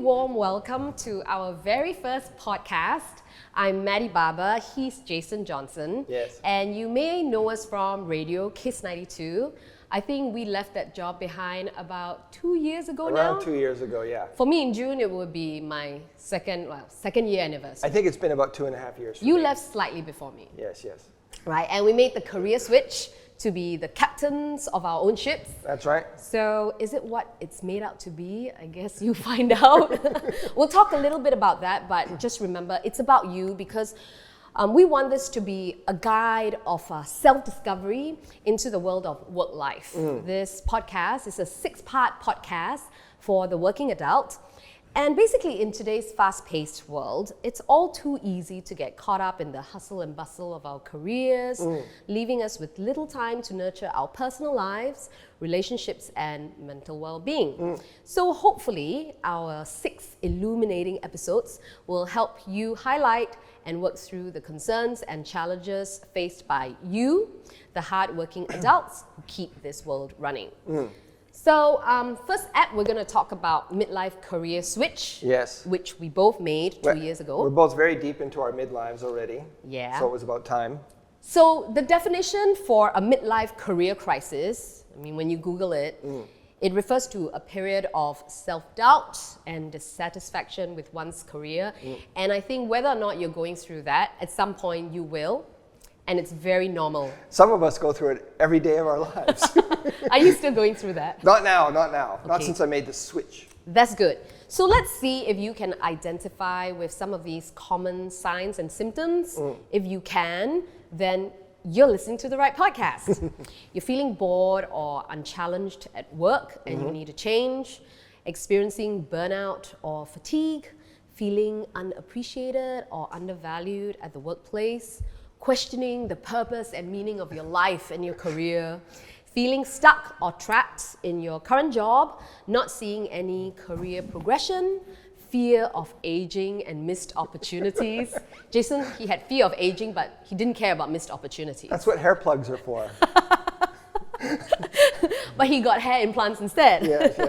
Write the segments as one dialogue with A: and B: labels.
A: warm welcome to our very first podcast. I'm Maddy Barber, he's Jason Johnson.
B: Yes.
A: And you may know us from Radio Kiss 92. I think we left that job behind about 2 years ago now.
B: Around 2 years ago, yeah.
A: For me in June, it would be my second year anniversary.
B: I think it's been about 2.5 years.
A: You left slightly before me.
B: Yes, yes.
A: Right, and we made the career switch to be the captains of our own ships.
B: That's right.
A: So is it what it's made out to be? I guess you find out. We'll talk a little bit about that, but just remember, it's about you because we want this to be a guide of self-discovery into the world of work life. This podcast is a 6-part podcast for the working adult. And basically, in today's fast-paced world, it's all too easy to get caught up in the hustle and bustle of our careers, leaving us with little time to nurture our personal lives, relationships, and mental well-being. So hopefully, our 6 illuminating episodes will help you highlight and work through the concerns and challenges faced by you, the hard-working adults who keep this world running. So first app, we're going to talk about midlife career switch.
B: Yes.
A: Which we both made 2 years ago.
B: We're both very deep into our midlives already.
A: Yeah.
B: So it was about time.
A: So the definition for a midlife career crisis, I mean, when you Google it, it refers to a period of self-doubt and dissatisfaction with one's career. And I think whether or not you're going through that, at some point you will. And it's very normal.
B: Some of us go through it every day of our lives.
A: Are you still going through that?
B: Not now. Not
A: Okay.
B: since I made the switch.
A: That's good. So let's see if you can identify with some of these common signs and symptoms. If you can, then you're listening to the right podcast. You're feeling bored or unchallenged at work and you need a change, experiencing burnout or fatigue, feeling unappreciated or undervalued at the workplace, questioning the purpose and meaning of your life and your career, feeling stuck or trapped in your current job, not seeing any career progression, fear of aging and missed opportunities. Jason, he had fear of aging, but he didn't care about missed opportunities.
B: That's what hair plugs are for.
A: But he got hair implants instead.
B: Yes.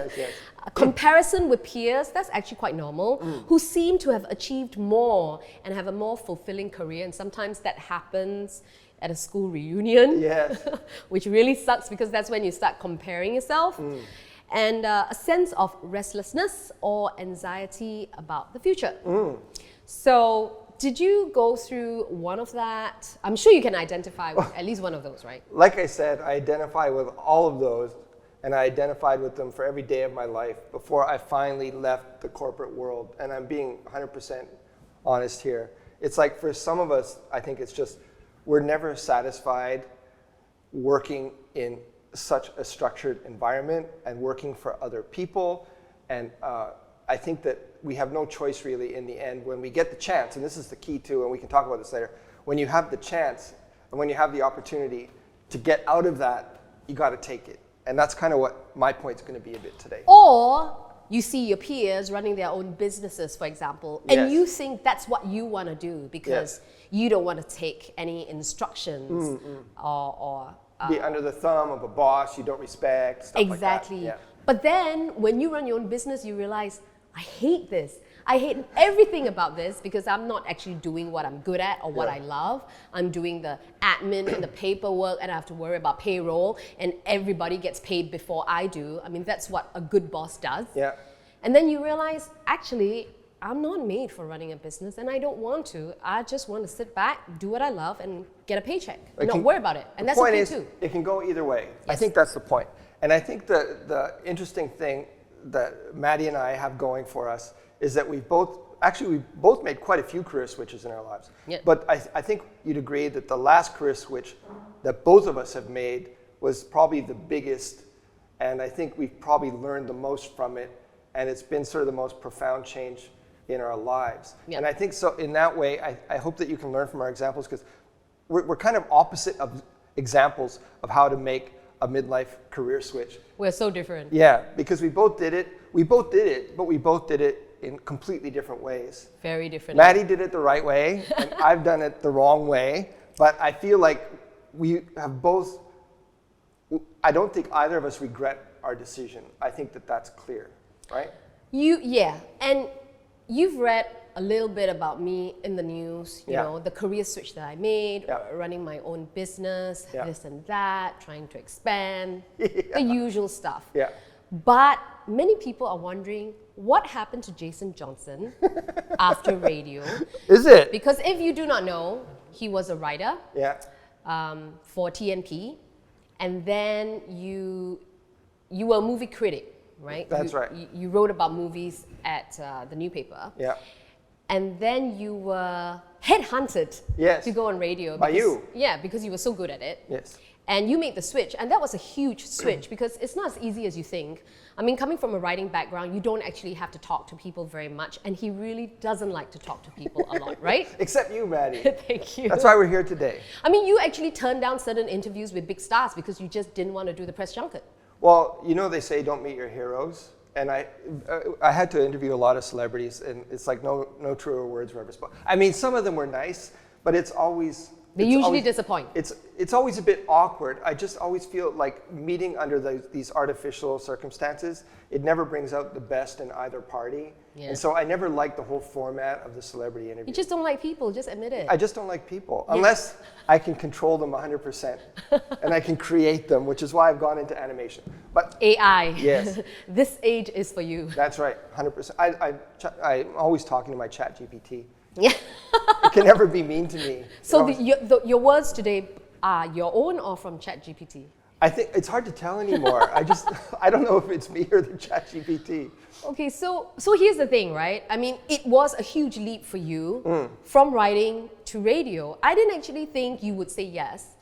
A: A comparison with peers, that's actually quite normal, who seem to have achieved more and have a more fulfilling career. And sometimes that happens at a school reunion,
B: Yes.
A: which really sucks because that's when you start comparing yourself. And a sense of restlessness or anxiety about the future. So did you go through one of that? I'm sure you can identify with at least one of those, right?
B: Like I said, I identify with all of those, and I identified with them for every day of my life before I finally left the corporate world. And I'm being 100% honest here. It's like for some of us, I think it's just, we're never satisfied working in such a structured environment and working for other people. And I think that we have no choice really in the end when we get the chance, and this is the key too, and we can talk about this later, when you have the chance and when you have the opportunity to get out of that, you got to take it. And that's kind of what my point's going to be a bit today.
A: Or you see your peers running their own businesses, for example, and
B: Yes.
A: you think that's what you want to do because you don't want to take any instructions or
B: Be under the thumb of a boss you don't respect, stuff
A: exactly.
B: like that.
A: But then when you run your own business, you realize, I hate this. I hate everything about this because I'm not actually doing what I'm good at or what I love. I'm doing the admin and the paperwork and I have to worry about payroll and everybody gets paid before I do. I mean, that's what a good boss does.
B: Yeah.
A: And then you realize, actually, I'm not made for running a business and I don't want to. I just want to sit back, do what I love and get a paycheck and not worry about it. And that's okay too.
B: It can go either way. I
A: Yes.
B: think that's the point. And I think the interesting thing that Maddy and I have going for us is that we've both made quite a few career switches in our lives.
A: Yep.
B: But I think you'd agree that the last career switch that both of us have made was probably the biggest, and I think we've probably learned the most from it, and it's been sort of the most profound change in our lives.
A: Yep.
B: And I think so in that way, I hope that you can learn from our examples because we're kind of opposite of examples of how to make a midlife career switch.
A: We're so different.
B: Yeah, because we both did it, but we both did it in completely different ways.
A: Very different.
B: Maddy did it the right way, and I've done it the wrong way. But I feel like we have both, I don't think either of us regret our decision. I think that that's clear, right?
A: And you've read a little bit about me in the news, you
B: Yeah.
A: know, the career switch that I made,
B: Yeah.
A: running my own business,
B: Yeah.
A: this and that, trying to expand,
B: Yeah.
A: the usual stuff.
B: Yeah.
A: But many people are wondering what happened to Jason Johnson after radio.
B: Is it?
A: Because if you do not know, he was a writer
B: Yeah.
A: for TNP, and then you were a movie critic, right?
B: That's right.
A: You wrote about movies at the newspaper.
B: Yeah.
A: And then you were headhunted
B: Yes.
A: to go on radio.
B: By you.
A: Yeah, because you were so good at it.
B: Yes.
A: And you made the switch, and that was a huge switch because it's not as easy as you think. I mean, coming from a writing background, you don't actually have to talk to people very much, and he really doesn't like to talk to people a lot, right?
B: Except you, Maddie.
A: Thank you.
B: That's why we're here today.
A: I mean, you actually turned down certain interviews with big stars because you just didn't want to do the press junket.
B: Well, you know they say don't meet your heroes, and I had to interview a lot of celebrities, and it's like no truer words were ever spoken. I mean, some of them were nice, but it's always
A: They usually disappoint.
B: It's always a bit awkward. I just always feel like meeting under these artificial circumstances, it never brings out the best in either party.
A: Yeah.
B: And so I never liked the whole format of the celebrity interview.
A: You just don't like people, just admit it.
B: I just don't like people, unless I can control them 100% and I can create them, which is why I've gone into animation. But
A: AI.
B: Yes.
A: This age is for you.
B: That's right, 100%. I'm always talking to my chat GPT.
A: Yeah.
B: It can never be mean to me.
A: So your words today are your own or from ChatGPT?
B: I think it's hard to tell anymore. I don't know if it's me or the chat GPT.
A: Okay, so here's the thing, right? I mean, it was a huge leap for you from writing to radio. I didn't actually think you would say yes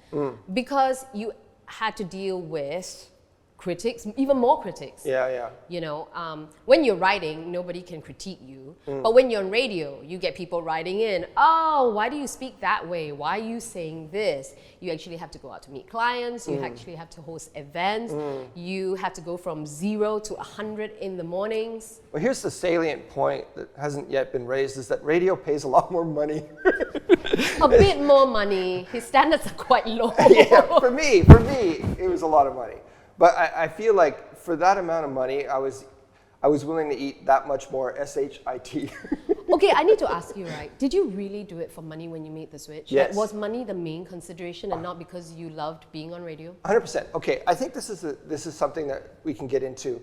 A: because you had to deal with critics, even more critics.
B: Yeah.
A: You know, when you're writing, nobody can critique you. But when you're on radio, you get people writing in, oh, why do you speak that way? Why are you saying this? You actually have to go out to meet clients. You actually have to host events. You have to go from 0 to 100 in the mornings.
B: Well, here's the salient point that hasn't yet been raised, is that radio pays a lot more money.
A: A bit more money. His standards are quite low.
B: Yeah, for me, it was a lot of money. But I feel like for that amount of money, I was willing to eat that much more SHIT.
A: Okay, I need to ask you, right? Did you really do it for money when you made the switch?
B: Yes.
A: Like, was money the main consideration and not because you loved being on radio?
B: 100%. Okay, I think this is something that we can get into.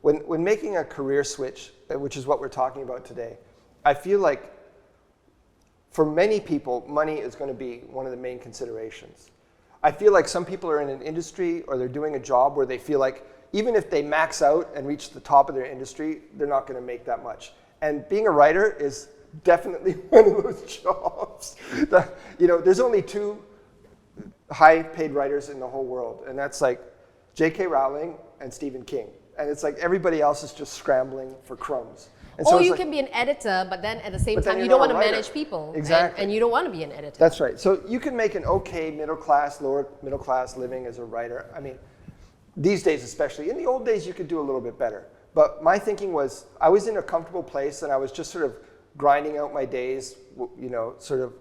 B: When making a career switch, which is what we're talking about today, I feel like for many people, money is going to be one of the main considerations. I feel like some people are in an industry or they're doing a job where they feel like even if they max out and reach the top of their industry, they're not going to make that much. And being a writer is definitely one of those jobs. There's only 2 high-paid writers in the whole world, and that's like J.K. Rowling and Stephen King. And it's like everybody else is just scrambling for crumbs. And so
A: Or you
B: like,
A: can be an editor, but then at the same
B: But then
A: time,
B: you're
A: you don't
B: not
A: want
B: a
A: to
B: writer.
A: manage people.
B: Exactly.
A: And you don't want to be an editor.
B: That's right. So you can make an okay middle-class, lower middle-class living as a writer. I mean, these days especially. In the old days, you could do a little bit better. But my thinking was, I was in a comfortable place and I was just sort of grinding out my days, sort of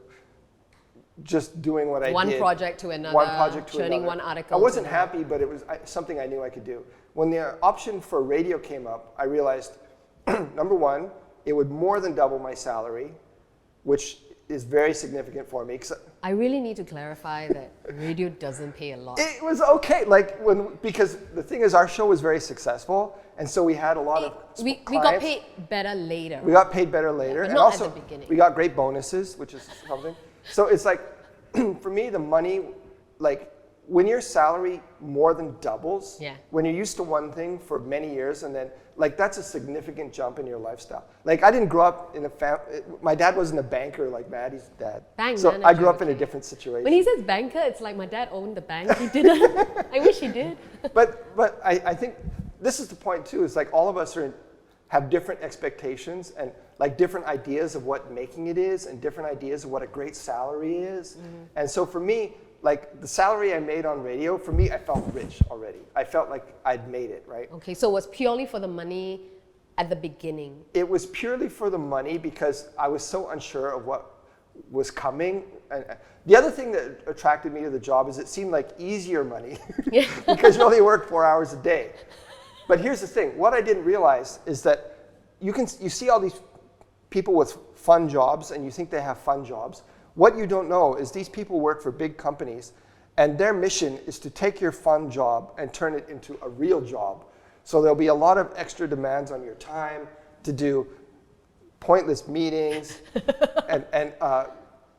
B: just doing what I did.
A: One project to another,
B: One project to
A: churning
B: another.
A: one article.
B: I wasn't happy, but it was something I knew I could do. When the option for radio came up, I realized, number one, it would more than double my salary, which is very significant for me.
A: I really need to clarify that radio doesn't pay a lot.
B: It was okay, because the thing is, our show was very successful, and so we had a lot of
A: We
B: clients.
A: got paid better later.
B: We got paid better later,
A: but
B: and
A: not at
B: also
A: the beginning.
B: we got great bonuses, which is something. So it's like, for me, the money, like when your salary more than doubles, when you're used to one thing for many years, and then that's a significant jump in your lifestyle. Like I didn't grow up in a family. My dad wasn't a banker like Maddie's dad. So I grew up in a different situation.
A: When he says banker, it's like my dad owned the bank. He didn't. I wish he did.
B: But I think this is the point too. It's like all of us have different expectations and like different ideas of what making it is, and different ideas of what a great salary is. And so for me, like the salary I made on radio, for me, I felt rich already. I felt like I'd made it, right?
A: Okay, so it was purely for the money at the beginning.
B: It was purely for the money because I was so unsure of what was coming. And the other thing that attracted me to the job is it seemed like easier money because you only work 4 hours a day. But here's the thing, what I didn't realize is that you see all these people with fun jobs and you think they have fun jobs. What you don't know is these people work for big companies and their mission is to take your fun job and turn it into a real job. So there'll be a lot of extra demands on your time to do pointless meetings and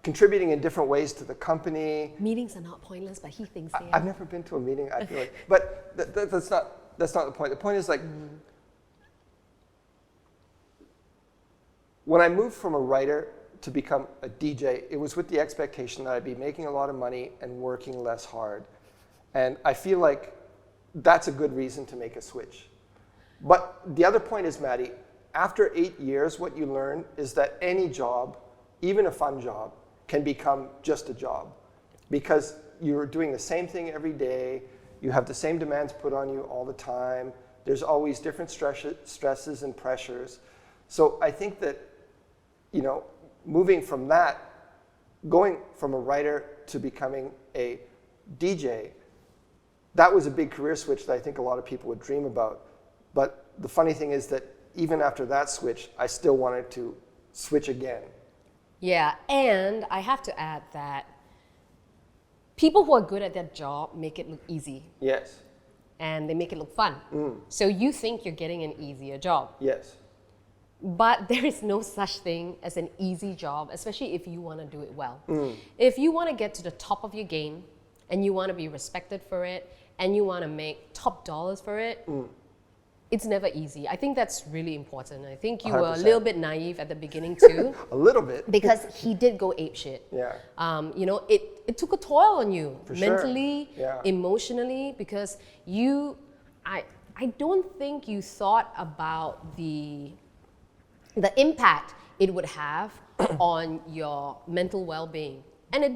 B: contributing in different ways to the company.
A: Meetings are not pointless, but he thinks they are.
B: I've never been to a meeting, I feel like. But that's not the point. The point is like, when I moved from a writer to become a DJ, it was with the expectation that I'd be making a lot of money and working less hard. And I feel like that's a good reason to make a switch. But the other point is, Maddy, after 8 years, what you learn is that any job, even a fun job, can become just a job. Because you're doing the same thing every day, you have the same demands put on you all the time, there's always different stresses and pressures. So I think that, you know, moving from that, going from a writer to becoming a DJ, that was a big career switch that I think a lot of people would dream about. But the funny thing is that even after that switch, I still wanted to switch again.
A: Yeah, and I have to add that people who are good at their job make it look easy.
B: Yes.
A: And they make it look fun. So you think you're getting an easier job.
B: Yes.
A: But there is no such thing as an easy job, especially if you want to do it well. If you want to get to the top of your game and you want to be respected for it and you want to make top dollars for it, it's never easy. I think that's really important. I think you
B: 100%.
A: were a little bit naive at the beginning too.
B: A little bit.
A: Because he did go apeshit.
B: Yeah.
A: You know, it took a toll on you
B: For
A: mentally,
B: sure. Yeah.
A: emotionally, because I don't think you thought about the impact it would have on your mental well-being. And it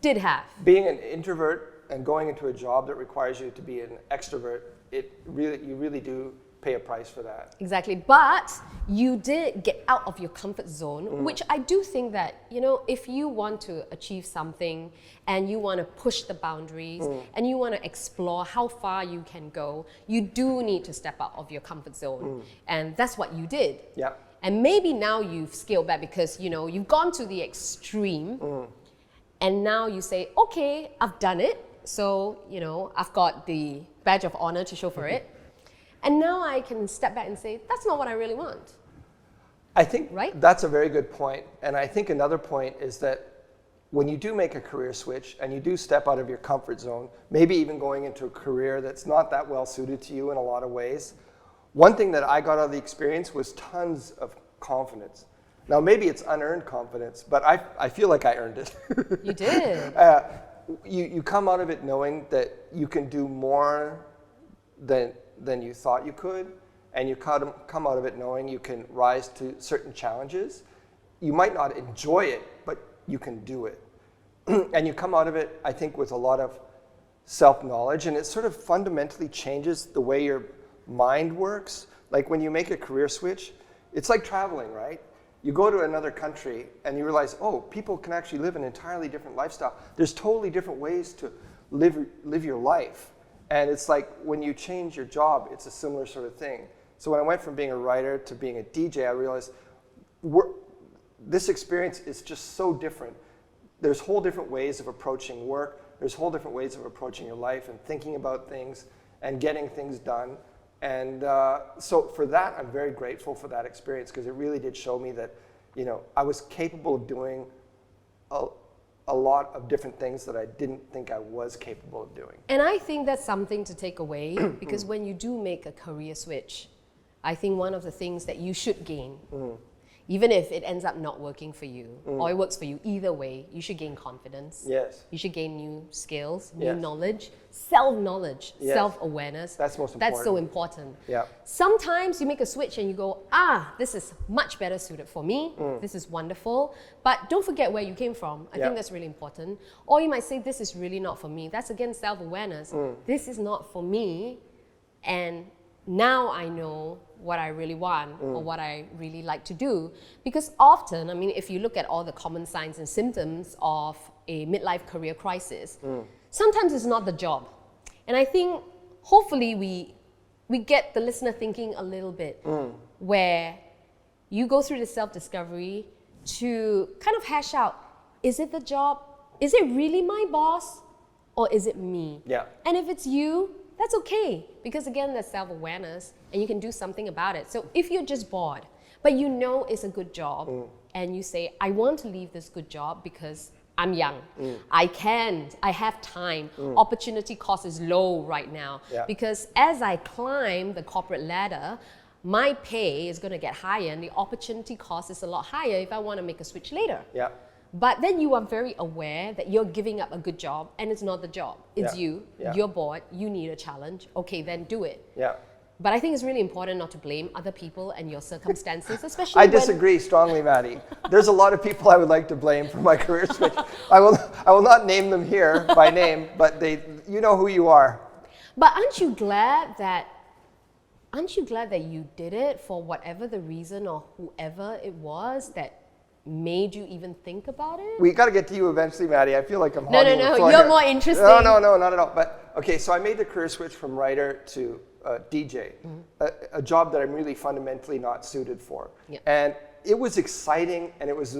A: did have.
B: Being an introvert and going into a job that requires you to be an extrovert, you really do pay a price for that.
A: Exactly, but you did get out of your comfort zone, which I do think that, you know, if you want to achieve something and you want to push the boundaries and you want to explore how far you can go, you do need to step out of your comfort zone. And that's what you did.
B: Yeah.
A: And maybe now you've scaled back because, you know, you've gone to the extreme and now you say, okay, I've done it. So, you know, I've got the badge of honor to show for it. And now I can step back and say, that's not what I really want.
B: I think
A: Right?
B: that's a very good point. And I think another point is that when you do make a career switch and you do step out of your comfort zone, maybe even going into a career that's not that well suited to you in a lot of ways, one thing that I got out of the experience was tons of confidence. Now, maybe it's unearned confidence, but I feel like I earned it.
A: You did.
B: You come out of it knowing that you can do more than you thought you could, and you come out of it knowing you can rise to certain challenges. You might not enjoy it, but you can do it. And you come out of it, I think, with a lot of self-knowledge, and it sort of fundamentally changes the way your mind works. Like when you make a career switch, it's like traveling, right? You go to another country and you realize, oh, people can actually live an entirely different lifestyle. There's totally different ways to live your life. And it's like when you change your job, it's a similar sort of thing. So when I went from being a writer to being a DJ, I realized this experience is just so different. There's whole different ways of approaching work. There's whole different ways of approaching your life and thinking about things and getting things done. And so for that, I'm very grateful for that experience because it really did show me that, you know, I was capable of doing a lot of different things that I didn't think I was capable of doing.
A: And I think that's something to take away because when you do make a career switch, I think one of the things that you should gain, even if it ends up not working for you or it works for you, either way, you should gain confidence.
B: Yes.
A: You should gain new skills, new
B: Yes.
A: knowledge, self-knowledge,
B: Yes.
A: self-awareness.
B: That's most important.
A: That's so important.
B: Yeah.
A: Sometimes you make a switch and you go, this is much better suited for me. This is wonderful. But don't forget where you came from. I think that's really important. Or you might say, this is really not for me. That's again self-awareness. This is not for me. And now I know what I really want or what I really like to do. Because often, I mean, if you look at all the common signs and symptoms of a midlife career crisis, sometimes it's not the job. And I think hopefully we get the listener thinking a little bit where you go through the self-discovery to kind of hash out, is it the job? Is it really my boss? Or is it me?
B: Yeah.
A: And if it's you, that's okay. Because again, there's self-awareness and you can do something about it. So if you're just bored, but you know it's a good job, and you say, I want to leave this good job because I'm young. I have time. Opportunity cost is low right now.
B: Yeah.
A: Because as I climb the corporate ladder, my pay is going to get higher and the opportunity cost is a lot higher if I want to make a switch later.
B: Yeah.
A: But then you are very aware that you're giving up a good job and it's not the job. It's you. You're bored. You need a challenge. Okay, then do it.
B: Yeah.
A: But I think it's really important not to blame other people and your circumstances, especially
B: I disagree strongly, Maddy. There's a lot of people I would like to blame for my career switch. I will not name them here by name, but you know who you are.
A: But aren't you glad that you did it for whatever the reason or whoever it was that made you even think about it?
B: We got to get to you eventually, Maddy. I feel like I'm
A: No,
B: hogging the floor
A: you're
B: here.
A: more interesting.
B: No, not at all. But okay, so I made the career switch from writer to DJ, a job that I'm really fundamentally not suited for.
A: Yeah.
B: And it was exciting, and it was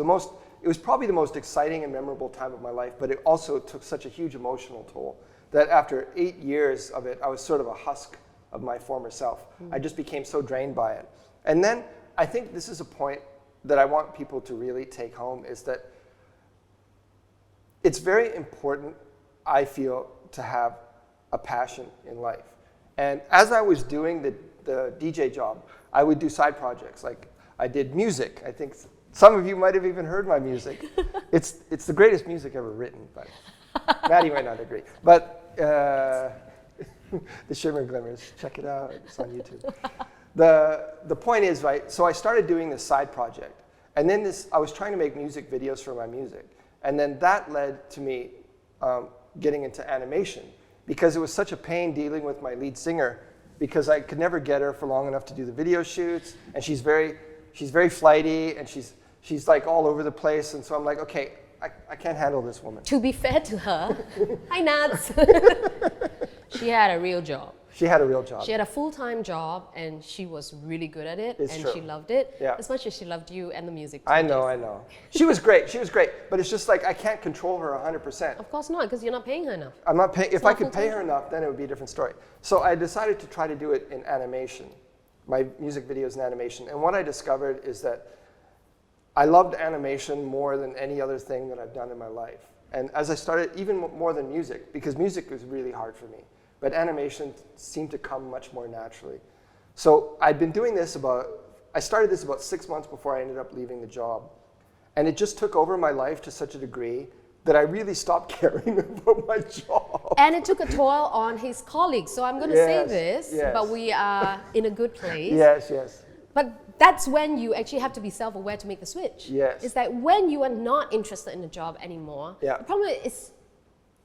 B: probably the most exciting and memorable time of my life, but it also took such a huge emotional toll that after 8 years of it, I was sort of a husk of my former self. I just became so drained by it. And then I think this is a point that I want people to really take home, is that it's very important, I feel, to have a passion in life. And as I was doing the DJ job, I would do side projects. Like I did music. I think some of you might have even heard my music. It's the greatest music ever written, but Maddy might not agree. But the Shimmer and Glimmers, check it out. It's on YouTube. The point is, right, so I started doing this side project. And then I was trying to make music videos for my music. And then that led to me getting into animation, because it was such a pain dealing with my lead singer, because I could never get her for long enough to do the video shoots. And she's very flighty, and she's like all over the place. And so I'm like, okay, I can't handle this woman.
A: To be fair to her, hi Nats. She had a real job.
B: She had a real job.
A: She had a full-time job, and she was really good at it,
B: It's
A: and
B: true.
A: she loved it
B: Yeah.
A: as much as she loved you and the music.
B: I know. She was great. But it's just like I can't control her 100%.
A: Of course not, because you're not paying her enough.
B: I'm not paying. If I
A: not
B: could pay
A: full-time.
B: her enough, then it would be a different story. So I decided to try to do it in animation, my music videos in animation. And what I discovered is that I loved animation more than any other thing that I've done in my life. And as I started, even more than music, because music was really hard for me, but animation seemed to come much more naturally. So I'd been doing this I started this about 6 months before I ended up leaving the job. And it just took over my life to such a degree that I really stopped caring about my job.
A: And it took a toll on his colleagues. So I'm going to say this,
B: yes.
A: but we are in a good place.
B: Yes.
A: But that's when you actually have to be self-aware to make the switch.
B: Yes.
A: It's that when you are not interested in the job anymore,
B: Yeah.
A: the problem is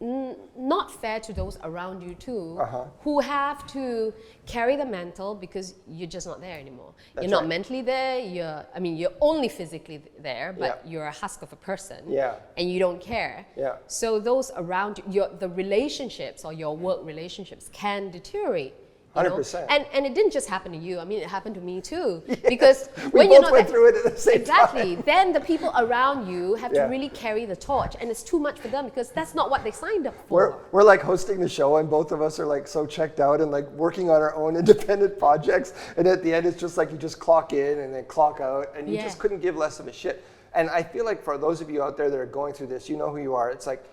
A: not fair to those around you too, who have to carry the mantle because you're just not there anymore.
B: That's
A: you're not
B: right.
A: mentally there. You're only physically there, but you're a husk of a person.
B: Yeah.
A: And you don't care.
B: Yeah.
A: So those around you, the relationships or your work relationships can deteriorate. You know?
B: 100%.
A: And it didn't just happen to you. I mean, it happened to me too.
B: Yes.
A: Because
B: We
A: when you're
B: both
A: not
B: went through it at the same
A: exactly,
B: time.
A: then the people around you have
B: Yeah.
A: to really carry the torch, and it's too much for them because that's not what they signed up for.
B: We're like hosting the show, and both of us are like so checked out and like working on our own independent projects. And at the end, it's just like you just clock in and then clock out, and you just couldn't give less of a shit. And I feel like for those of you out there that are going through this, you know who you are. It's like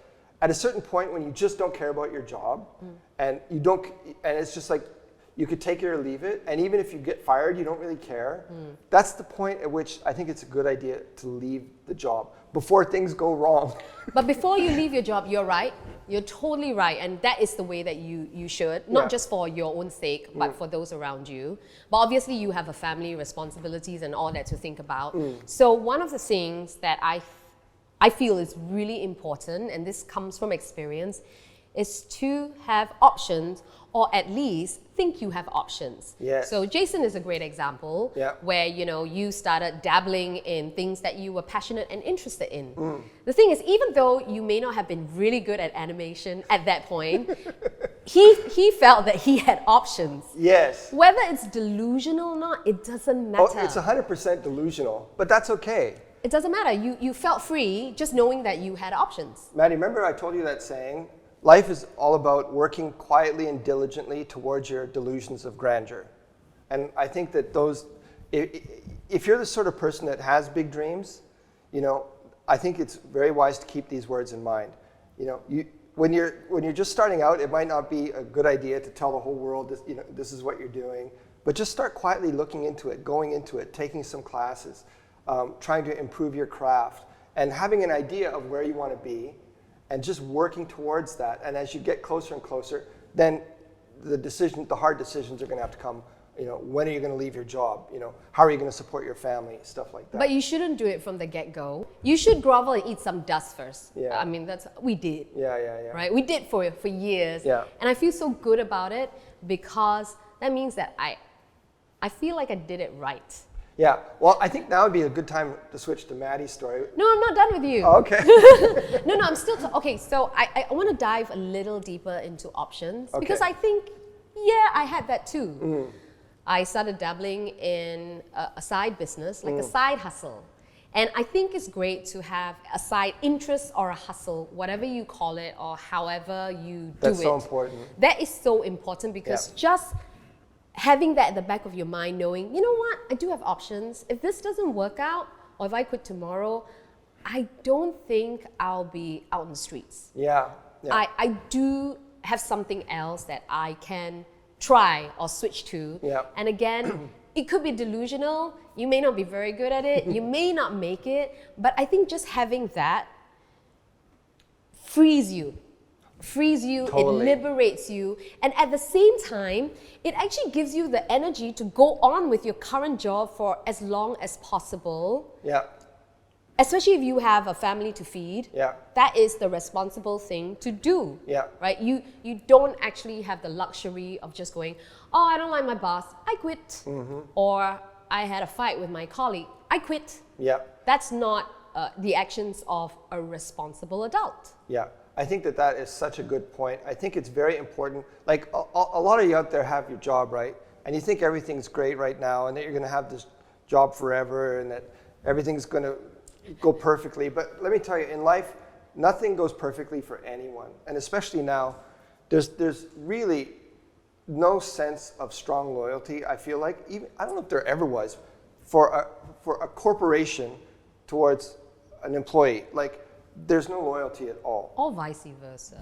B: at a certain point when you just don't care about your job, and it's just like you could take it or leave it, and even if you get fired, you don't really care. That's the point at which I think it's a good idea to leave the job before things go wrong.
A: But before you leave your job, you're right. You're totally right, and that is the way that you should, not just for your own sake, but for those around you. But obviously you have a family, responsibilities, and all that to think about. So one of the things that I feel is really important, and this comes from experience, is to have options, or at least think you have options.
B: Yes.
A: So Jason is a great example where you started dabbling in things that you were passionate and interested in. The thing is, even though you may not have been really good at animation at that point, he felt that he had options.
B: Yes.
A: Whether it's delusional or not, it doesn't matter.
B: Oh, it's 100% delusional, but that's okay.
A: It doesn't matter. You felt free just knowing that you had options.
B: Maddie, remember I told you that saying? Life is all about working quietly and diligently towards your delusions of grandeur. And I think that if you're the sort of person that has big dreams, I think it's very wise to keep these words in mind. When you're just starting out, it might not be a good idea to tell the whole world this is what you're doing, but just start quietly looking into it, going into it, taking some classes, trying to improve your craft, and having an idea of where you want to be, and just working towards that. And as you get closer and closer, then the hard decisions are going to have to come. When are you going to leave your job? How are you going to support your family? Stuff like that.
A: But you shouldn't do it from the get-go. You should grovel and eat some dust first.
B: Yeah.
A: I mean, we did.
B: Yeah.
A: Right? We did for years.
B: Yeah.
A: And I feel so good about it because that means that I feel like I did it right.
B: Yeah. Well, I think now would be a good time to switch to Maddie's story.
A: No, I'm not done with you.
B: Oh, okay.
A: No, I'm still... okay, so I want to dive a little deeper into options because I think, I had that too. Mm-hmm. I started dabbling in a side business, like a side hustle. And I think it's great to have a side interest or a hustle, whatever you call it or however you do it.
B: That's so important.
A: That is so important because just having that at the back of your mind, knowing, you know what, I do have options. If this doesn't work out or if I quit tomorrow, I don't think I'll be out in the streets.
B: Yeah.
A: I do have something else that I can try or switch to. And again, it could be delusional. You may not be very good at it. You may not make it. But I think just having that frees you. Totally. It liberates you. And at the same time, it actually gives you the energy to go on with your current job for as long as possible.
B: Yeah.
A: Especially if you have a family to feed, that is the responsible thing to do. Right? You don't actually have the luxury of just going, oh, I don't like my boss, I quit. Mm-hmm. Or I had a fight with my colleague, I quit. That's not the actions of a responsible adult.
B: I think that is such a good point. I think it's very important. Like a lot of you out there have your job, right? And you think everything's great right now and that you're going to have this job forever and that everything's going to go perfectly. But let me tell you, in life, nothing goes perfectly for anyone. And especially now, there's really no sense of strong loyalty, I feel like. Even I don't know if there ever was for a corporation towards an employee. Like, there's no loyalty at all.
A: Or vice versa.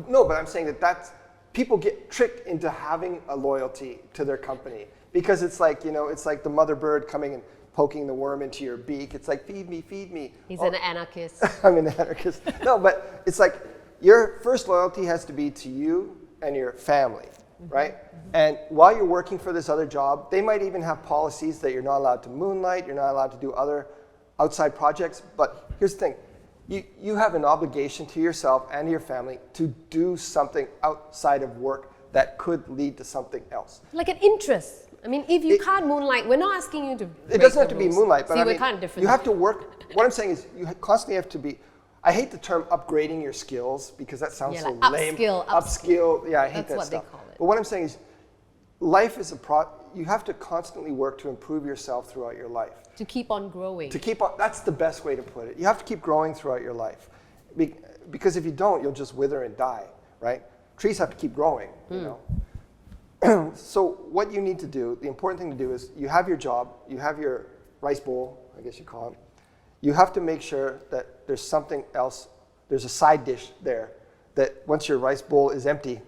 B: No, but I'm saying that's people get tricked into having a loyalty to their company because it's like, it's like the mother bird coming and poking the worm into your beak. It's like, feed me, feed me.
A: He's an anarchist.
B: I'm an anarchist. No, but it's like your first loyalty has to be to you and your family, right? Mm-hmm. And while you're working for this other job, they might even have policies that you're not allowed to moonlight, you're not allowed to do other outside projects. But here's the thing. You have an obligation to yourself and your family to do something outside of work that could lead to something else.
A: Like an interest. I mean, if you can't moonlight, we're not asking you to.
B: It doesn't have to be moonlight, but
A: we're kind of different.
B: You have to work. What I'm saying is, you constantly have to be. I hate the term upgrading your skills because that sounds so lame. Upskill. Yeah, I hate that stuff. That's what they call it. But what I'm saying is, life is you have to constantly work to improve yourself throughout your life.
A: To keep on growing.
B: That's the best way to put it. You have to keep growing throughout your life. Because if you don't, you'll just wither and die, right? Trees have to keep growing, you know. So what you need to do, the important thing to do is you have your job, you have your rice bowl, I guess you call it. You have to make sure that there's something else, there's a side dish there, that once your rice bowl is empty,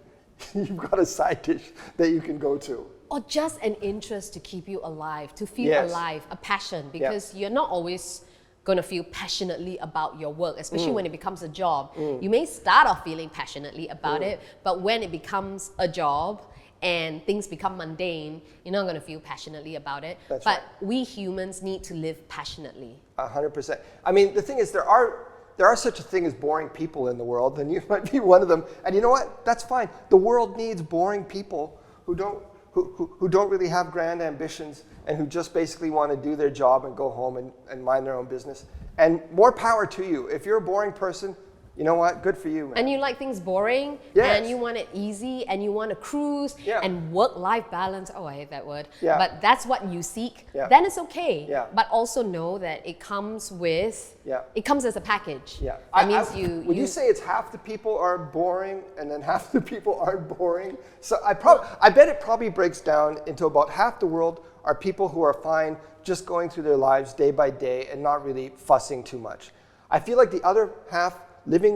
B: you've got a side dish that you can go to.
A: Or just an interest to keep you alive, to feel alive, a passion, because you're not always going to feel passionately about your work, especially when it becomes a job. You may start off feeling passionately about it, but when it becomes a job and things become mundane, you're not going to feel passionately about it.
B: That's
A: but we humans need to live passionately.
B: 100%. I mean, the thing is, there are such a thing as boring people in the world, and you might be one of them. And you know what? That's fine. The world needs boring people who don't really have grand ambitions and who just basically want to do their job and go home and mind their own business. And more power to you. If you're a boring person, You know what? Good for you, man.
A: And you like things boring,
B: Yes.
A: and you want it easy, and you want to cruise,
B: Yeah.
A: and work-life balance. Oh, I hate that word.
B: Yeah.
A: But that's what you seek.
B: Yeah.
A: Then it's okay.
B: Yeah.
A: But also know that it comes with.
B: Yeah.
A: It comes as a package.
B: Yeah.
A: That means
B: Would you say it's half the people are boring and then half the people aren't boring? So I bet it probably breaks down into about half the world are people who are fine just going through their lives day by day and not really fussing too much. I feel like the other half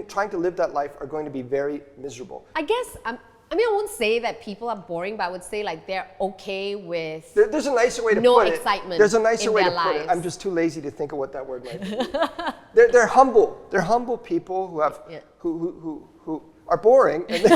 B: trying to live that life are going to be very miserable.
A: I guess, I won't say that people are boring, but I would say like they're okay with
B: There's a nicer way to
A: no
B: put it.
A: excitement
B: There's a nicer
A: in
B: way
A: their
B: to put it.
A: lives.
B: I'm just too lazy to think of what that word might be. They're humble. They're humble people who have who are boring. And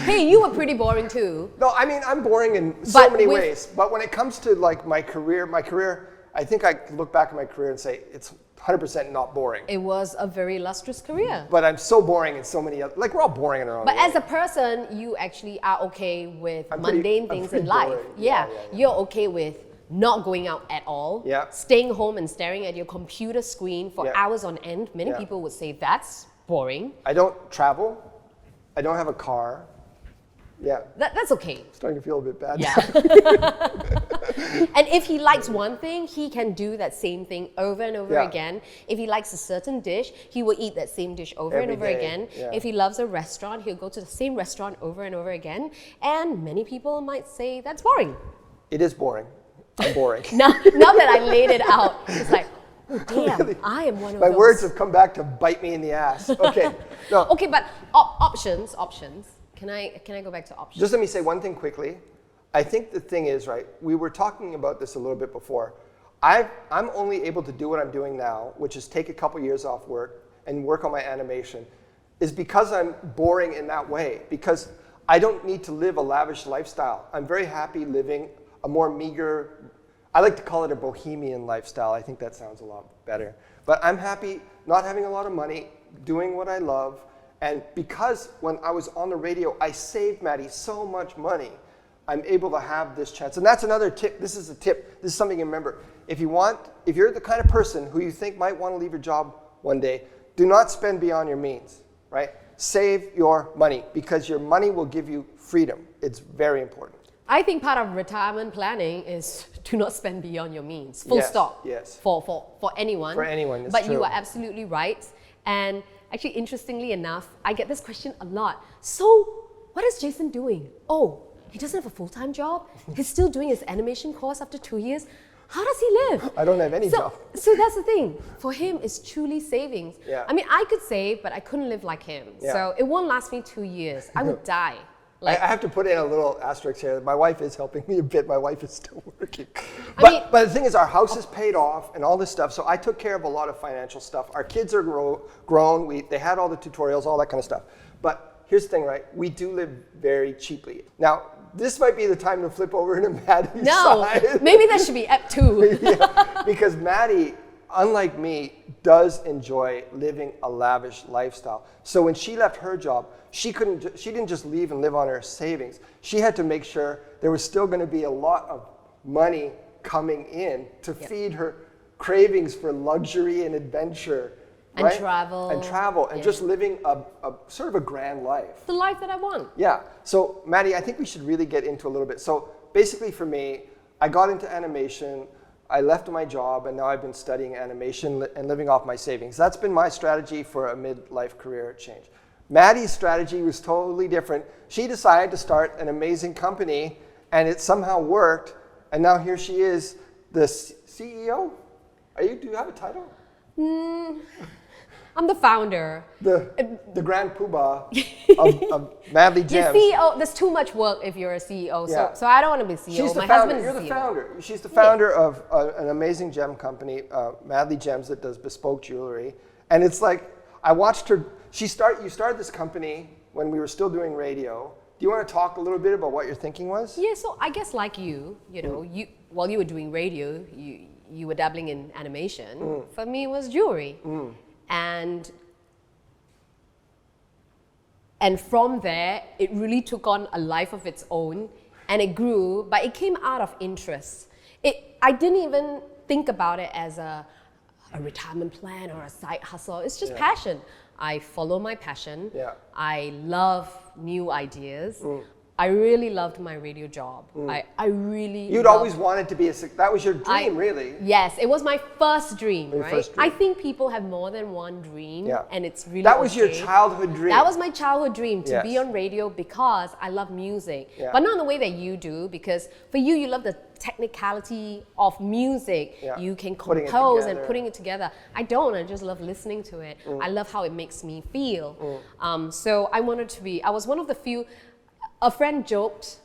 A: Hey, you were pretty boring too.
B: no, I mean I'm boring in so many
A: with-
B: ways. But when it comes to like my career, I think I can look back at my career and say it's 100% not boring.
A: It was a very illustrious career.
B: But I'm so boring in so many other, like we're all boring in our own
A: But
B: way.
A: as a person, you actually are okay with
B: I'm pretty-
A: mundane
B: I'm
A: things
B: pretty
A: in life.
B: boring.
A: Yeah.
B: Yeah.
A: You're okay with not going out at all,
B: Yeah.
A: staying home and staring at your computer screen for
B: Yeah.
A: hours on end. Many
B: Yeah.
A: people would say that's boring.
B: I don't travel. I don't have a car. Yeah,
A: That's okay.
B: starting to feel a bit bad.
A: Yeah. And if he likes one thing, he can do that same thing over and over
B: Yeah.
A: again. If he likes a certain dish, he will eat that same dish over and
B: Every
A: over
B: day,
A: again.
B: yeah.
A: If he loves a restaurant, he'll go to the same restaurant over and over again. And many people might say that's boring.
B: It is boring. I'm boring.
A: Now that I laid it out, it's like, oh damn,
B: Really?
A: I am one of
B: My
A: those.
B: words have come back to bite me in the ass. Okay. No,
A: Okay, but options. Can I go back to options?
B: just let me say one thing quickly. I think the thing is, right, we were talking about this a little bit before. I'm only able to do what I'm doing now, which is take a couple years off work and work on my animation, is because I'm boring in that way. Because I don't need to live a lavish lifestyle. I'm very happy living a more meager, I like to call it a bohemian lifestyle. I think that sounds a lot better. But I'm happy not having a lot of money, doing what I love. And because when I was on the radio, I saved Maddy so much money, I'm able to have this chance. And that's another tip. This is a tip. This is something you remember. If you're the kind of person who you think might want to leave your job one day, do not spend beyond your means, right? Save your money because your money will give you freedom. It's very important.
A: I think part of retirement planning is do not spend beyond your means. Full
B: Yes,
A: stop.
B: yes.
A: For anyone.
B: For anyone, it's
A: But you
B: true.
A: are absolutely right. And actually, interestingly enough, I get this question a lot. So, what is Jason doing? Oh, he doesn't have a full-time job? He's still doing his animation course after 2 years? How does he live?
B: I don't have any job.
A: So that's the thing. For him, it's truly savings.
B: Yeah.
A: I mean, I could save, but I couldn't live like him.
B: Yeah.
A: So it won't last me 2 years. I would die.
B: I have to put in a little asterisk here. My wife is helping me a bit. My wife is still working. But the thing is, our house is paid off and all this stuff. So I took care of a lot of financial stuff. Our kids are grown. They had all the tutorials, all that kind of stuff. But here's the thing, right? We do live very cheaply. Now, this might be the time to flip over to Maddy's side.
A: Maybe that should be App 2.
B: Yeah, because Maddy, unlike me, does enjoy living a lavish lifestyle. So when she left her job, she didn't just leave and live on her savings. She had to make sure there was still going to be a lot of money coming in to feed her cravings for luxury and adventure.
A: And
B: right?
A: travel.
B: And just living a sort of a grand life.
A: The life that I want.
B: Yeah. So, Maddy, I think we should really get into a little bit. So, basically for me, I got into animation, I left my job, and now I've been studying animation and living off my savings. That's been my strategy for a midlife career change. Maddy's strategy was totally different. She decided to start an amazing company, and it somehow worked, and now here she is, the CEO? Do you have a title?
A: I'm the founder.
B: The grand poobah of Madly
A: The
B: Gems.
A: CEO, there's too much work if you're a CEO.
B: Yeah.
A: So I don't want to be CEO.
B: She's the
A: My
B: founder.
A: husband is
B: You're
A: the
B: the
A: CEO.
B: founder. She's the founder of an amazing gem company, Madly Gems, that does bespoke jewelry. And it's like, I watched her, you started this company when we were still doing radio. Do you want to talk a little bit about what your thinking was?
A: Yeah, so I guess like you know, while you were doing radio, you were dabbling in animation. For me, it was jewelry. And from there, it really took on a life of its own, and it grew, but it came out of interest. I didn't even think about it as a a retirement plan or a side hustle. It's just passion. I follow my passion.
B: Yeah.
A: I love new ideas. I really loved my radio job. I really
B: You'd always wanted to be that was your dream, really.
A: Yes, it was my first dream,
B: Your
A: right?
B: first dream.
A: I think people have more than one dream, and it's really
B: That was your
A: okay.
B: childhood dream.
A: That was my childhood dream, to be
B: Yes.
A: on radio because I love music.
B: Yeah.
A: But not in the way that you do, because for you, you love the technicality of music.
B: Yeah.
A: You can
B: Putting it
A: compose and
B: together.
A: putting it together. I don't, I just love listening to it. I love how it makes me feel. So I wanted to be, I was one of the few, a friend joked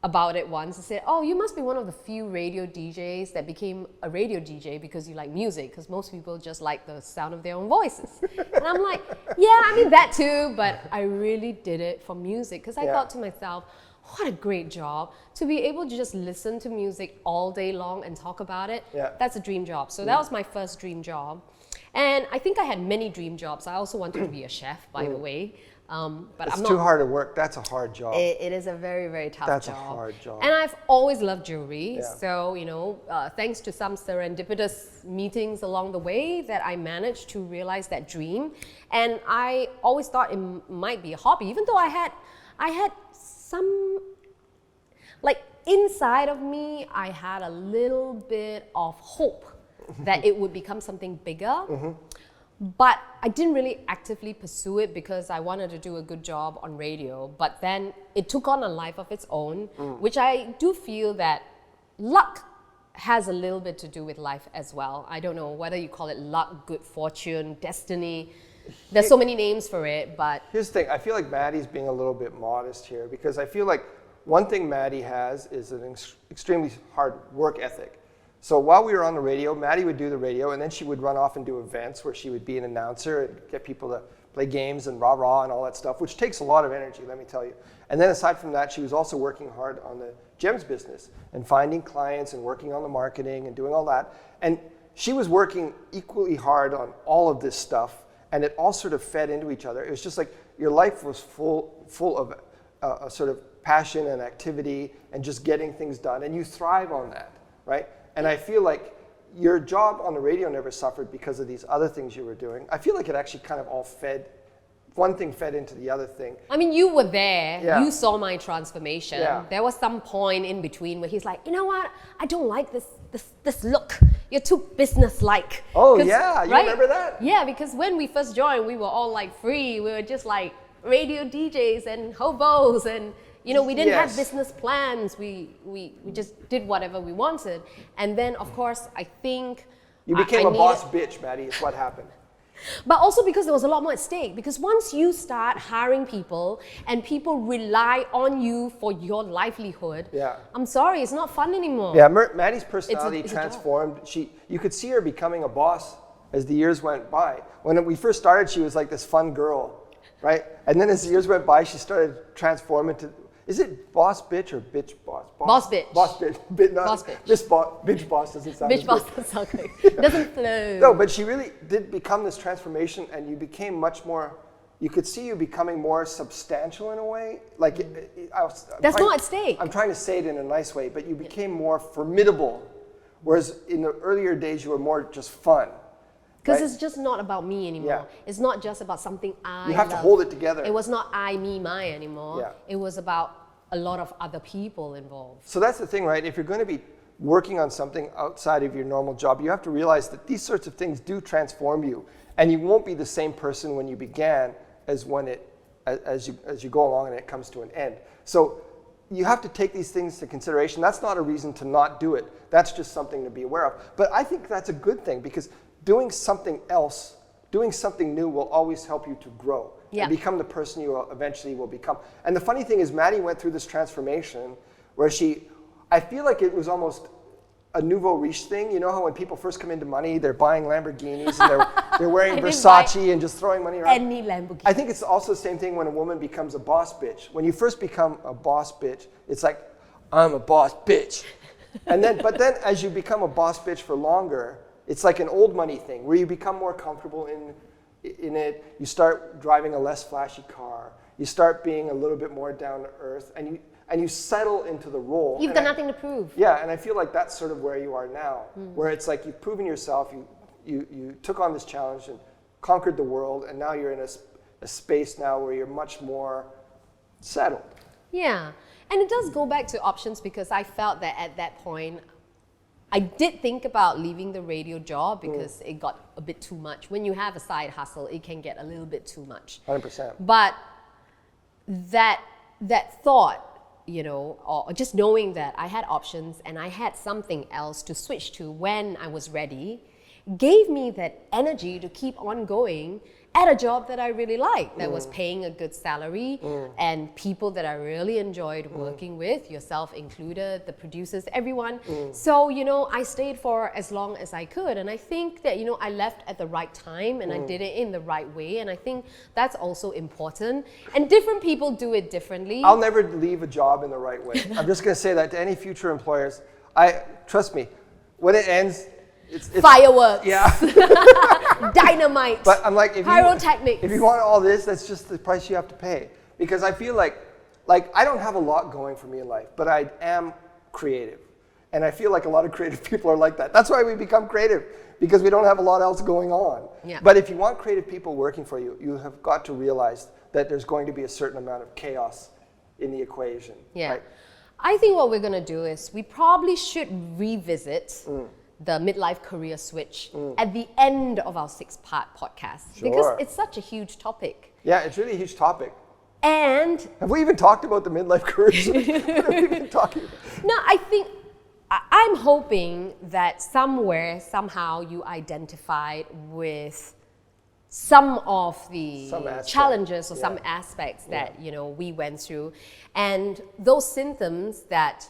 A: about it once. He said, oh, you must be one of the few radio DJs that became a radio DJ because you like music, because most people just like the sound of their own voices. And I'm like, yeah, I mean that too, but I really did it for music because I thought to myself, what a great job to be able to just listen to music all day long and talk about it. That's a dream job. So that was my first dream job. And I think I had many dream jobs. I also wanted to be a chef, by the way. But
B: It's
A: I'm
B: too
A: not,
B: hard to work. That's a hard job.
A: it is a very, very tough
B: That's
A: job.
B: a hard job.
A: And I've always loved jewelry.
B: Yeah.
A: So, you know, thanks to some serendipitous meetings along the way that I managed to realize that dream. And I always thought it might be a hobby, even though I had some, like inside of me, I had a little bit of hope that it would become something bigger. But I didn't really actively pursue it because I wanted to do a good job on radio. But then it took on a life of its own, which I do feel that luck has a little bit to do with life as well. I don't know whether you call it luck, good fortune, destiny. There's so many names for it, but...
B: Here's the thing. I feel like Maddy's being a little bit modest here because I feel like one thing Maddy has is an extremely hard work ethic. So while we were on the radio, Maddy would do the radio, and then she would run off and do events where she would be an announcer and get people to play games and rah-rah and all that stuff, which takes a lot of energy, let me tell you. And then aside from that, she was also working hard on the gems business and finding clients and working on the marketing and doing all that. And she was working equally hard on all of this stuff, and it all sort of fed into each other. It was just like your life was full of a sort of passion and activity and just getting things done, and you thrive on that, right? And I feel like your job on the radio never suffered because of these other things you were doing. I feel like it actually kind of all one thing fed into the other thing.
A: I mean, you were there.
B: Yeah.
A: You saw my transformation.
B: Yeah.
A: There was some point in between where he's like, you know what? I don't like this look. You're too business-like.
B: Oh, yeah. You remember that?
A: Yeah, because when we first joined, we were all like free. We were just like radio DJs and hobos and... You know, we didn't have business plans. We just did whatever we wanted. And then, of course, I think...
B: You became a boss bitch, Maddy, is what happened.
A: But also because there was a lot more at stake. Because once you start hiring people and people rely on you for your livelihood, I'm sorry, it's not fun anymore.
B: Yeah, Maddy's personality
A: it's
B: transformed. You could see her becoming a boss as the years went by. When we first started, she was like this fun girl, right? And then as the years went by, she started transforming to... Is it boss bitch or bitch boss?
A: Boss bitch.
B: Boss bitch.
A: Boss bitch.
B: Bitch boss doesn't sound
A: Bitch
B: as
A: boss
B: good.
A: doesn't sound good. It doesn't flow.
B: No, but she really did become this transformation, and you became much more... You could see you becoming more substantial in a way. Like
A: There's more at stake.
B: I'm trying to say it in a nice way, but you became more formidable, whereas in the earlier days you were more just fun.
A: Because
B: right?
A: it's just not about me anymore.
B: Yeah.
A: It's not just about something I
B: You have
A: love.
B: to hold it together.
A: It was not I, me, my anymore.
B: Yeah.
A: It was about a lot of other people involved.
B: So that's the thing, right? If you're going to be working on something outside of your normal job, you have to realize that these sorts of things do transform you, and you won't be the same person when you began as you go along and it comes to an end. So you have to take these things into consideration. That's not a reason to not do it. That's just something to be aware of. But I think that's a good thing, because doing something else, doing something new will always help you to grow and become the person you eventually will become. And the funny thing is, Maddy went through this transformation where I feel like it was almost a nouveau riche thing. You know how when people first come into money, they're buying Lamborghinis and they're wearing Versace and just throwing money around.
A: Any Lamborghini.
B: I think it's also the same thing when a woman becomes a boss bitch. When you first become a boss bitch, it's like, I'm a boss bitch. But then as you become a boss bitch for longer, it's like an old money thing where you become more comfortable in it. You start driving a less flashy car. You start being a little bit more down to earth, and you settle into the role.
A: You've got nothing to prove.
B: Yeah, and I feel like that's sort of where you are now, where it's like you've proven yourself, you took on this challenge and conquered the world, and now you're in a space now where you're much more settled.
A: Yeah, and it does go back to options, because I felt that at that point, I did think about leaving the radio job because it got a bit too much. When you have a side hustle, it can get a little bit too much.
B: 100%.
A: But that thought, or just knowing that I had options and I had something else to switch to when I was ready, gave me that energy to keep on going at a job that I really liked, that was paying a good salary, and people that I really enjoyed working with, yourself included, the producers, everyone. So, I stayed for as long as I could. And I think that, I left at the right time, and I did it in the right way. And I think that's also important. And different people do it differently.
B: I'll never leave a job in the right way. I'm just going to say that to any future employers. Trust me, when it ends, it's
A: fireworks.
B: Yeah.
A: Dynamite.
B: But I'm like,
A: pyrotechnics.
B: If you want all this, that's just the price you have to pay. Because I feel like I don't have a lot going for me in life, but I am creative. And I feel like a lot of creative people are like that. That's why we become creative, because we don't have a lot else going on.
A: Yeah.
B: But if you want creative people working for you, you have got to realize that there's going to be a certain amount of chaos in the equation.
A: Yeah.
B: Right?
A: I think what we're going to do is we probably should revisit the midlife career switch at the end of our 6-part podcast.
B: Sure.
A: Because it's such a huge topic.
B: Yeah, it's really a huge topic.
A: And
B: Have we even talked about the midlife career switch? What have we been talking about?
A: no, I think I'm hoping that somewhere, somehow you identified with some of the challenges or some aspects that we went through, and those symptoms that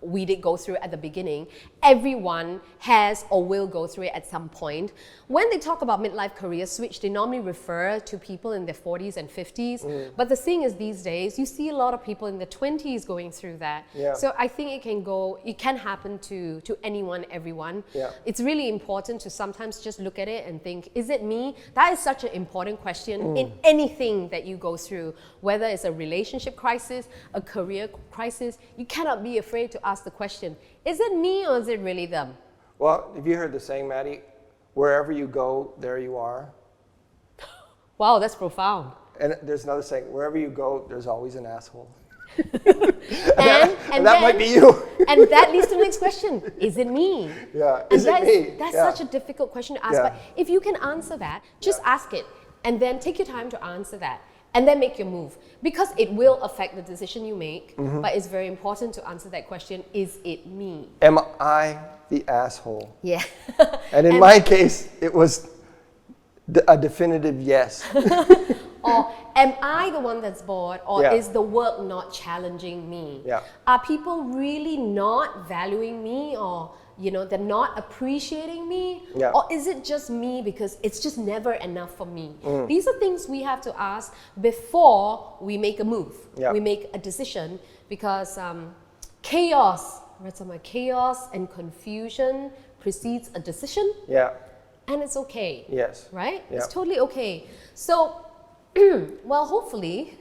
A: we did go through at the beginning, everyone has or will go through it at some point. When they talk about midlife career switch, they normally refer to people in their 40s and 50s. But the thing is, these days, you see a lot of people in their 20s going through that.
B: Yeah.
A: So I think it can happen to anyone, everyone.
B: Yeah.
A: It's really important to sometimes just look at it and think, is it me? That is such an important question in anything that you go through, whether it's a relationship crisis, a career crisis. You cannot be afraid to ask the question, is it me or is it really them?
B: Well, have you heard the saying, Maddie? Wherever you go, there you are.
A: Wow, that's profound.
B: And there's another saying, wherever you go, there's always an asshole.
A: And
B: that might be you.
A: And that leads to the next question. Is it me?
B: Yeah,
A: and
B: is it me?
A: That's
B: Yeah.
A: such a difficult question to ask.
B: Yeah.
A: But if you can answer that, just ask it. And then take your time to answer that. And then make your move. Because it will affect the decision you make. But it's very important to answer that question, is it me?
B: Am I the asshole?
A: Yeah.
B: And in my case, it was a definitive yes.
A: Or am I the one that's bored, or
B: Yeah.
A: is the work not challenging me?
B: Yeah.
A: Are people really not valuing me, or they're not appreciating me?
B: Yeah.
A: Or is it just me because it's just never enough for me? These are things we have to ask before we make a move.
B: Yeah.
A: We make a decision, because chaos and confusion precedes a decision,
B: Yeah.
A: and it's okay.
B: Yes.
A: Right?
B: Yeah.
A: It's totally okay. So, well, hopefully,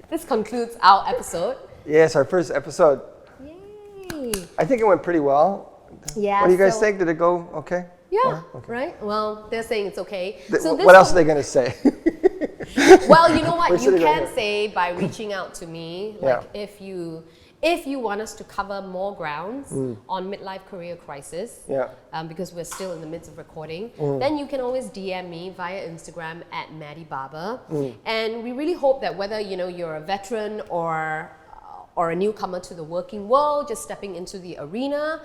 A: this concludes our episode.
B: Yes, our first episode.
A: Yay!
B: I think it went pretty well.
A: Yeah.
B: What do you guys think? Did it go okay?
A: Yeah.
B: Okay.
A: Right. Well, they're saying it's okay.
B: What else are they going to say?
A: Well, you know what?
B: We're
A: You
B: sitting right
A: can
B: here.
A: say by reaching out to me, like if you want us to cover more grounds on midlife career crisis, because we're still in the midst of recording, then you can always DM me via Instagram at Maddy Barber. And we really hope that whether you're a veteran or a newcomer to the working world, just stepping into the arena,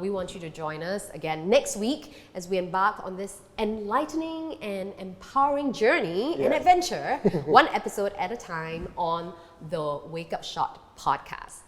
A: we want you to join us again next week as we embark on this enlightening and empowering journey and adventure, one episode at a time on the Wake Up Shot podcast.